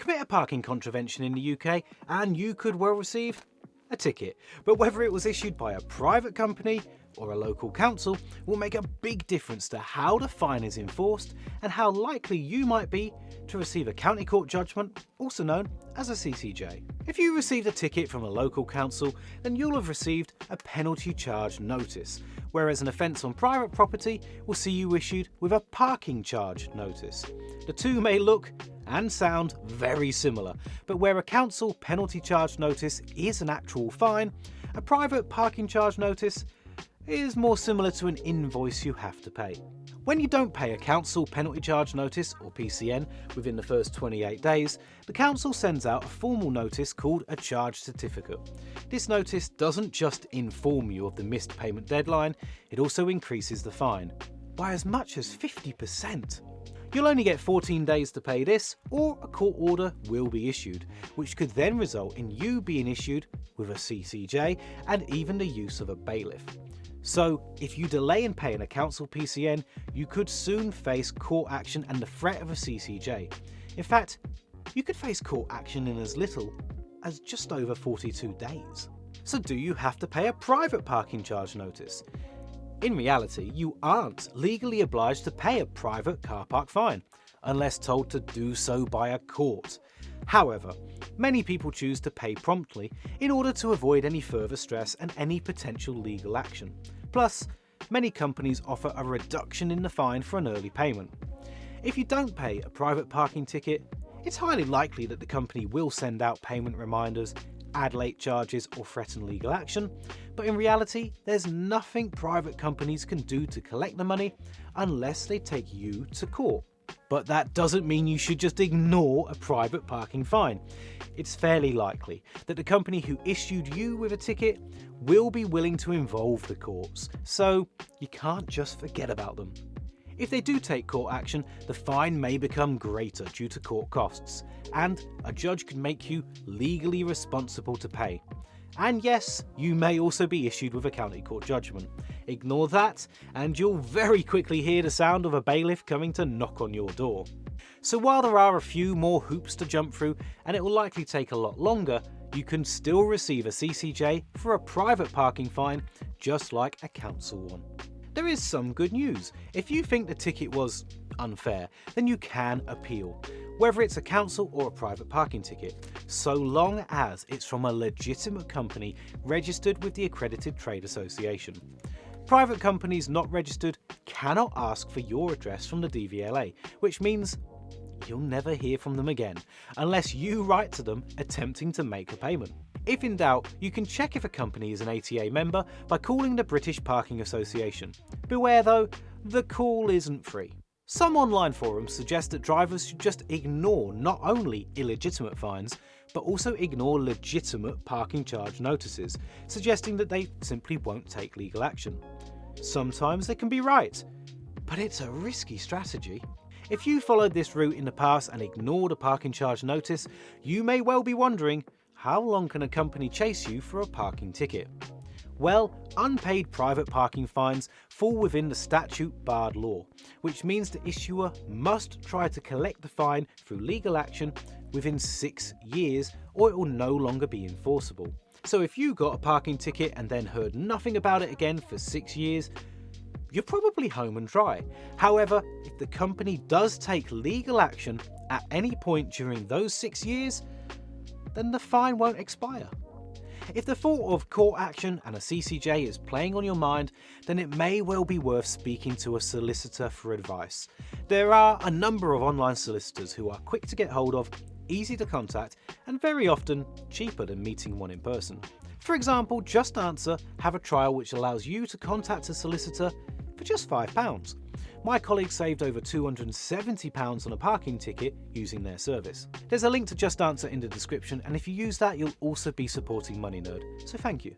Commit a parking contravention in the UK and you could well receive a ticket. But whether it was issued by a private company or a local council will make a big difference to how the fine is enforced and how likely you might be to receive a county court judgment, also known as a CCJ. If you received a ticket from a local council, then you'll have received a penalty charge notice, whereas an offence on private property will see you issued with a parking charge notice. The two may look and sound very similar, but where a council penalty charge notice is an actual fine, a private parking charge notice is more similar to an invoice you have to pay. When you don't pay a council penalty charge notice, or PCN, within the first 28 days, the council sends out a formal notice called a charge certificate. This notice doesn't just inform you of the missed payment deadline, it also increases the fine by as much as 50%. You'll only get 14 days to pay this, or a court order will be issued, which could then result in you being issued with a CCJ and even the use of a bailiff. So, if you delay in paying a council PCN, you could soon face court action and the threat of a CCJ. In fact, you could face court action in as little as just over 42 days. So do you have to pay a private parking charge notice? In reality, you aren't legally obliged to pay a private car park fine, unless told to do so by a court. However, many people choose to pay promptly in order to avoid any further stress and any potential legal action. Plus, many companies offer a reduction in the fine for an early payment. If you don't pay a private parking ticket, it's highly likely that the company will send out payment reminders, add late charges, or threaten legal action, but in reality, there's nothing private companies can do to collect the money unless they take you to court. But that doesn't mean you should just ignore a private parking fine. It's fairly likely that the company who issued you with a ticket will be willing to involve the courts, so you can't just forget about them. If they do take court action, the fine may become greater due to court costs, and a judge could make you legally responsible to pay. And yes, you may also be issued with a county court judgment. Ignore that, and you'll very quickly hear the sound of a bailiff coming to knock on your door. So while there are a few more hoops to jump through, and it will likely take a lot longer, you can still receive a CCJ for a private parking fine, just like a council one. There is some good news. If you think the ticket was unfair, then you can appeal, whether it's a council or a private parking ticket, so long as it's from a legitimate company registered with the Accredited Trade Association. Private companies not registered cannot ask for your address from the DVLA, which means you'll never hear from them again, unless you write to them attempting to make a payment. If in doubt, you can check if a company is an ATA member by calling the British Parking Association. Beware though, the call isn't free. Some online forums suggest that drivers should just ignore not only illegitimate fines, but also ignore legitimate parking charge notices, suggesting that they simply won't take legal action. Sometimes they can be right, but it's a risky strategy. If you followed this route in the past and ignored a parking charge notice, you may well be wondering, how long can a company chase you for a parking ticket? Well, unpaid private parking fines fall within the statute-barred law, which means the issuer must try to collect the fine through legal action within 6 years, or it will no longer be enforceable. So if you got a parking ticket and then heard nothing about it again for 6 years, you're probably home and dry. However, if the company does take legal action at any point during those 6 years, then the fine won't expire. If the thought of court action and a CCJ is playing on your mind, then it may well be worth speaking to a solicitor for advice. There are a number of online solicitors who are quick to get hold of, easy to contact, and very often cheaper than meeting one in person. For example, JustAnswer have a trial which allows you to contact a solicitor for just £5. My colleague saved over £270 on a parking ticket using their service. There's a link to JustAnswer in the description, and if you use that, you'll also be supporting Money Nerd, so thank you.